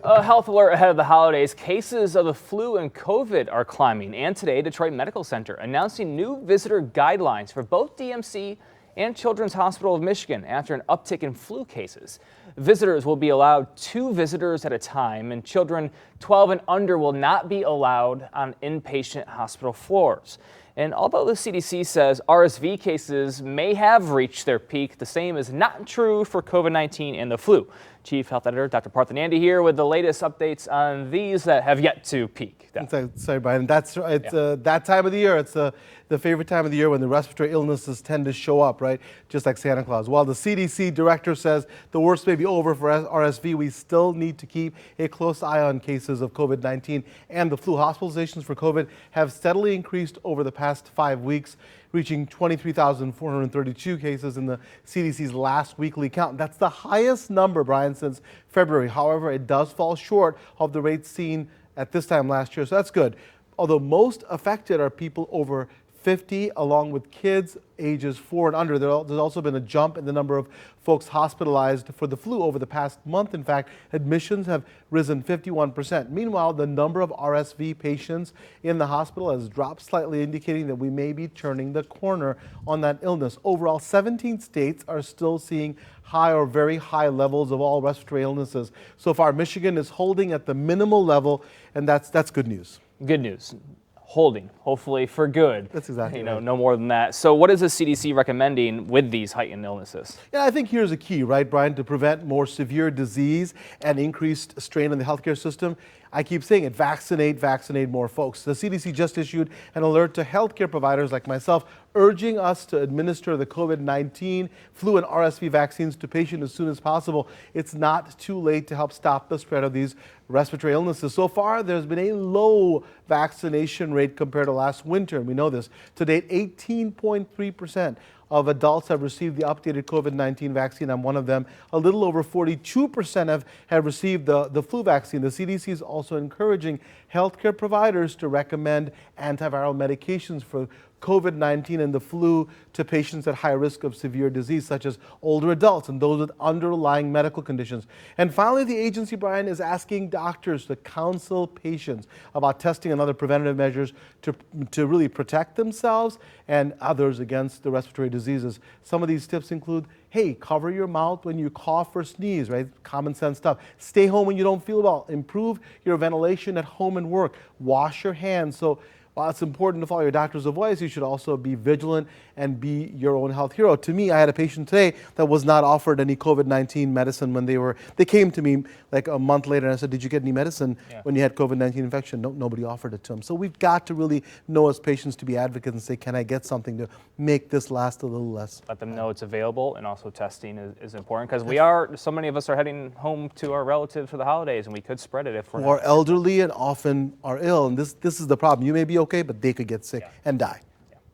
A health alert ahead of the holidays. Cases of the flu and COVID are climbing. And today, Detroit Medical Center announcing new visitor guidelines for both DMC and Children's Hospital of Michigan after an uptick in flu cases. Visitors will be allowed 2 visitors at a time, and children 12 and under will not be allowed on inpatient hospital floors. And although the CDC says RSV cases may have reached their peak, the same is not true for COVID-19 and the flu. Chief Health Editor Dr. Parthanandi here with the latest updates on these that have yet to peak. Sorry, Brian. That's that time of the year. It's the favorite time of the year when the respiratory illnesses tend to show up, right? Just like Santa Claus. While the CDC director says the worst may be over for RSV, we still need to keep a close eye on cases of COVID-19 and the flu. Hospitalizations for COVID have steadily increased over the past 5 weeks, reaching 23,432 cases in the CDC's last weekly count. That's the highest number, Brian, since February. However, it does fall short of the rates seen at this time last year, so that's good. Although most affected are people over 50, along with kids ages 4 and under. There's also been a jump in the number of folks hospitalized for the flu over the past month. In fact, admissions have risen 51%. Meanwhile, the number of RSV patients in the hospital has dropped slightly, indicating that we may be turning the corner on that illness. Overall, 17 states are still seeing high or very high levels of all respiratory illnesses. So far, Michigan is holding at the minimal level, and that's good news. Good news. Holding, hopefully for good. That's exactly right. No more than that. So what is the CDC recommending with these heightened illnesses? Yeah, I think here's a key, right, Brian, to prevent more severe disease and increased strain on the healthcare system. I keep saying it, vaccinate more folks. The CDC just issued an alert to healthcare providers like myself, urging us to administer the COVID-19, flu, and RSV vaccines to patients as soon as possible. It's not too late to help stop the spread of these respiratory illnesses. So far, there's been a low vaccination rate compared to last winter, and we know this. To date, 18.3% of adults have received the updated COVID-19 vaccine. I'm one of them. A little over 42% have received the flu vaccine. The CDC is also encouraging healthcare providers to recommend antiviral medications for COVID-19 and the flu to patients at high risk of severe disease, such as older adults and those with underlying medical conditions. And finally, the agency, Brian, is asking doctors to counsel patients about testing and other preventative measures to really protect themselves and others against the respiratory diseases. Some of these tips include, hey, cover your mouth when you cough or sneeze, right? Common sense stuff. Stay home when you don't feel well. Improve your ventilation at home and work. Wash your hands. So while it's important to follow your doctor's advice, you should also be vigilant and be your own health hero. To me, I had a patient today that was not offered any COVID-19 medicine when they came to me like a month later and I said, did you get any medicine when you had COVID-19 infection? No, nobody offered it to him. So we've got to really know as patients to be advocates and say, can I get something to make this last a little less? Let them know it's available, and also testing is important because so many of us are heading home to our relatives for the holidays and we could spread it if we're not elderly and often are ill, and this is the problem. You may be okay, but they could get sick and die.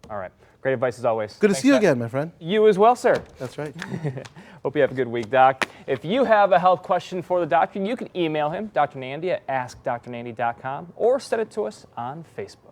All right. Great advice as always. Good to see you again, my friend. You as well, sir. That's right. Hope you have a good week, Doc. If you have a health question for the doctor, you can email him, Dr. Nandi at askdrnandi.com, or send it to us on Facebook.